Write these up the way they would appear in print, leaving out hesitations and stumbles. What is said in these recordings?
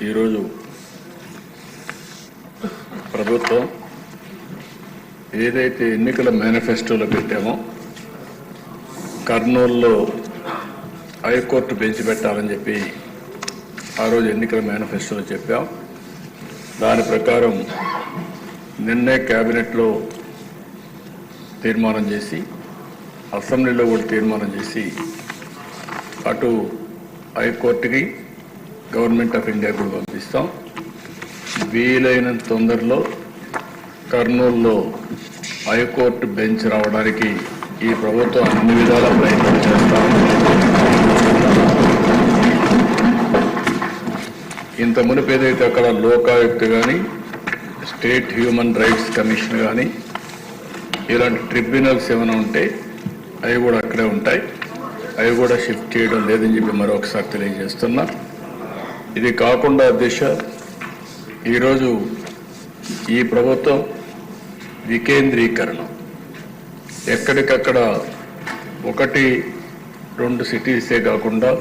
ఈరోజు ప్రభుత్వం ఏదైతే ఎన్నికల మేనిఫెస్టోలో పెట్టామో కర్నూలులో హైకోర్టు బెంచ్ పెట్టాలని చెప్పి ఆ రోజు ఎన్నికల మేనిఫెస్టోలో చెప్పాం. దాని ప్రకారం నిన్నే కేబినెట్లో తీర్మానం చేసి అసెంబ్లీలో కూడా తీర్మానం చేసి అటు హైకోర్టుకి గవర్నమెంట్ ఆఫ్ ఇండియా కూడా పంపిస్తాం. వీలైనంత తొందరలో కర్నూలులో హైకోర్టు బెంచ్ రావడానికి ఈ ప్రభుత్వం అన్ని విధాల ప్రయత్నం చేస్తాం. ఇంత మునుపు ఏదైతే అక్కడ లోకాయుక్త కానీ స్టేట్ హ్యూమన్ రైట్స్ కమిషన్ కానీ ఇలాంటి ట్రిబ్యునల్స్ ఏమైనా ఉంటే అవి కూడా అక్కడే ఉంటాయి. అవి కూడా షిఫ్ట్ చేయడం లేదని చెప్పి మరొకసారి తెలియజేస్తున్నా. ఇది కాకుండా దిశ ఈరోజు ఈ ప్రభుత్వం వికేంద్రీకరణ ఎక్కడికక్కడ 1-2 సిటీసే కాకుండా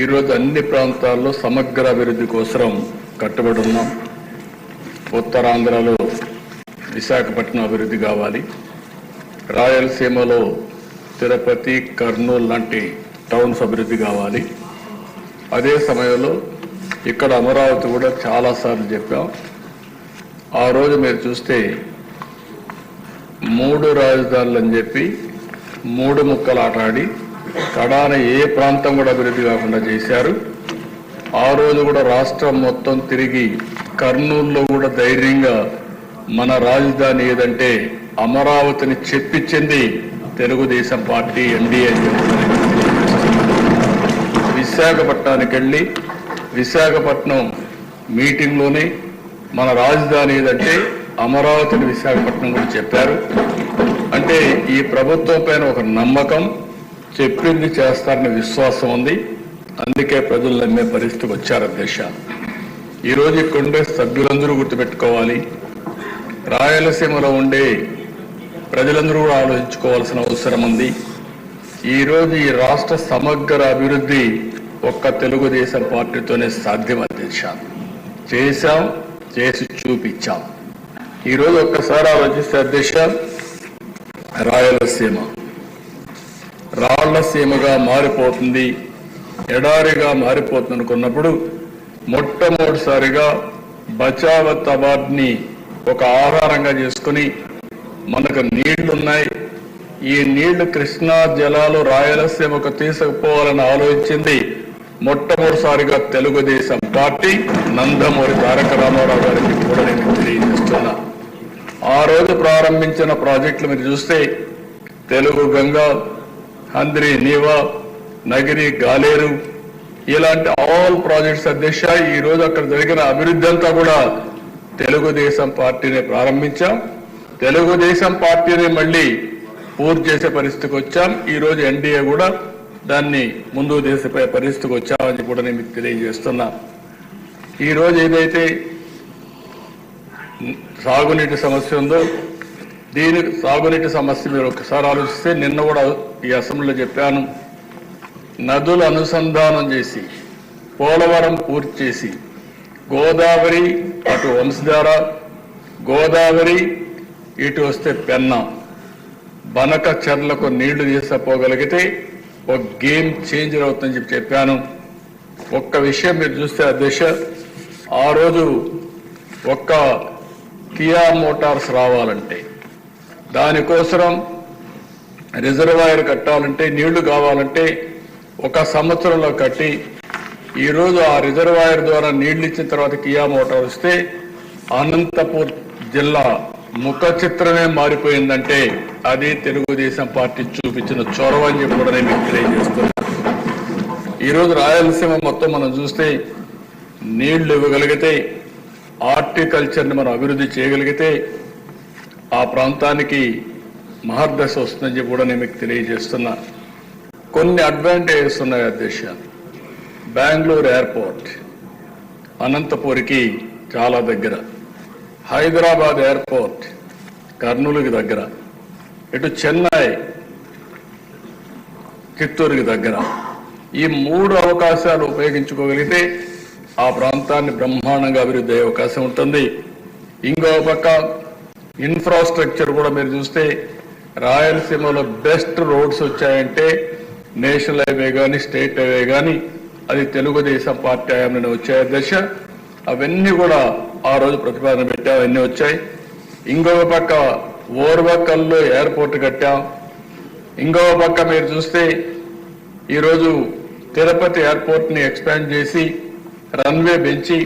ఈరోజు అన్ని ప్రాంతాల్లో సమగ్ర అభివృద్ధి కోసం కట్టుబడి ఉన్నాం. ఉత్తరాంధ్రలో విశాఖపట్నం అభివృద్ధి కావాలి, రాయలసీమలో తిరుపతి, కర్నూలు లాంటి టౌన్స్ అభివృద్ధి కావాలి. అదే సమయంలో ఇక్కడ అమరావతి కూడా చాలాసార్లు చెప్పాం. ఆ రోజు మీరు చూస్తే 3 రాజధానులు అని చెప్పి 3 ముక్కలు ఆటాడి కడాన ఏ ప్రాంతం కూడా అభివృద్ధి కాకుండా చేశారు. ఆ రోజు కూడా రాష్ట్రం మొత్తం తిరిగి కర్నూలులో కూడా ధైర్యంగా మన రాజధాని ఏదంటే అమరావతిని చెప్పించింది తెలుగుదేశం పార్టీ ఎన్డీఏ. విశాఖపట్నానికి వెళ్ళి విశాఖపట్నం మీటింగ్లోనే మన రాజధాని ఏదంటే అమరావతిని విశాఖపట్నం కూడా చెప్పారు. అంటే ఈ ప్రభుత్వం పైన ఒక నమ్మకం, చెప్పింది చేస్తారనే విశ్వాసం ఉంది. అందుకే ప్రజలు నమ్మే పరిస్థితికి వచ్చారు. అధ్యక్ష, ఈరోజు ఇక్కడుండే సభ్యులందరూ గుర్తుపెట్టుకోవాలి, రాయలసీమలో ఉండే ప్రజలందరూ కూడా ఆలోచించుకోవాల్సిన అవసరం ఉంది. ఈరోజు ఈ రాష్ట్ర సమగ్ర అభివృద్ధి ఒక్క తెలుగుదేశం పార్టీతోనే సాధ్యం. అధ్యక్ష, చేశాం, చేసి చూపించాం. ఈరోజు ఒక్కసారి ఆలోచిస్తే అధ్యక్ష, రాయలసీమ రాళ్లసీమగా మారిపోతుంది, ఎడారిగా మారిపోతుంది అనుకున్నప్పుడు మొట్టమొదటిసారిగా బచావత్ అవార్డుని ఒక ఆధారంగా చేసుకుని మనకు నీళ్లున్నాయి, ఈ నీళ్లు కృష్ణా జలాలు రాయలసీమకు తీసుకుపోవాలని ఆలోచించింది మొట్టమొదటిసారిగా తెలుగుదేశం పార్టీ. నందమూరి తారక రామారావు గారికి కూడా నేను తెలియజేస్తున్నా. ఆ రోజు ప్రారంభించిన ప్రాజెక్టులు మీరు చూస్తే తెలుగు గంగా, హంద్రి నీవా, నగిరి గాలేరు ఇలాంటి ఆల్ ప్రాజెక్ట్స్ అధ్యక్ష ఈ రోజు అక్కడ జరిగిన అభివృద్ధి అంతా కూడా తెలుగుదేశం పార్టీనే ప్రారంభించాం. తెలుగుదేశం పార్టీని మళ్ళీ పూర్తి చేసే పరిస్థితికి వచ్చాం. ఈ రోజు ఎన్డీఏ కూడా దాన్ని ముందుకు తీసే పరిస్థితికి వచ్చామని కూడా నేను మీకు తెలియజేస్తున్నా. ఈ రోజు ఏదైతే సాగునీటి సమస్య ఉందో దీని సాగునీటి సమస్య మీరు ఒకసారి ఆలోచిస్తే నిన్న కూడా ఈ అసెంబ్లీలో చెప్పాను. నదులు అనుసంధానం చేసి పోలవరం పూర్తి చేసి గోదావరి అటు వంశధార, గోదావరి ఇటు వస్తే పెన్నా, బనక చెర్లకు నీళ్లు తీసుకుపోగలిగితే ఒక గేమ్ చేంజర్ అవుతుందని చెప్పాను. ఒక్క విషయం మీరు చూస్తే అధ్యక్ష, ఆ రోజు ఒక్క కియా మోటార్స్ రావాలంటే దానికోసం రిజర్వాయర్ కట్టాలంటే నీళ్లు కావాలంటే 1 సంవత్సరంలో కట్టి ఈరోజు ఆ రిజర్వాయర్ ద్వారా నీళ్లు ఇచ్చిన తర్వాత కియా మోటార్ వస్తే అనంతపూర్ జిల్లా ముఖ చిత్రమే మారిపోయిందంటే అది తెలుగుదేశం పార్టీ చూపించిన చొరవ అని చెప్పి కూడా నేను తెలియజేస్తున్నాను. ఈరోజు రాయలసీమ మొత్తం మనం చూస్తే నీళ్లు ఇవ్వగలిగితే, హార్టికల్చర్ని మనం అభివృద్ధి చేయగలిగితే ఆ ప్రాంతానికి మహర్దశ వస్తుందని చెప్పి కూడా నేను మీకు తెలియజేస్తున్నా. కొన్ని అడ్వాంటేజెస్ ఉన్నాయి అధ్యక్ష. బెంగళూరు ఎయిర్పోర్ట్ అనంతపూర్కి చాలా దగ్గర, హైదరాబాద్ ఎయిర్పోర్ట్ కర్నూలుకి దగ్గర, ఇటు చెన్నై చిత్తూరుకి దగ్గర, ఈ 3 అవకాశాలు ఉపయోగించుకోగలిగితే ఆ ప్రాంతాన్ని బ్రహ్మాండంగా అభివృద్ధి అయ్యే అవకాశం ఉంటుంది. ఇంకో పక్క ఇన్ఫ్రాస్ట్రక్చర్ కూడా మీరు చూస్తే రాయలసీమలో బెస్ట్ రోడ్స్ వచ్చాయంటే నేషనల్ హైవే కానీ స్టేట్ హైవే కానీ అది తెలుగుదేశం పార్టీ హయాంలో వచ్చే దశ. అవన్నీ కూడా ఆ రోజు ప్రతిపాదన పెట్టాం, అవన్నీ వచ్చాయి. ఇంకొక పక్క ఓర్వకల్లో ఎయిర్పోర్ట్ కట్టాం. ఇంకొక పక్క మీరు చూస్తే ఈరోజు తిరుపతి ఎయిర్పోర్ట్ ని ఎక్స్పాండ్ చేసి రన్వే పెంచి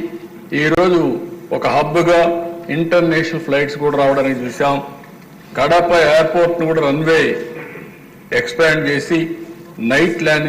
ఈరోజు ఒక హబ్గా ఇంటర్నేషనల్ ఫ్లైట్స్ కూడా రావడానికి చూసాం. కడప ఎయిర్పోర్ట్ ను కూడా రన్వే ఎక్స్పాండ్ చేసి నైట్ ల్యాండింగ్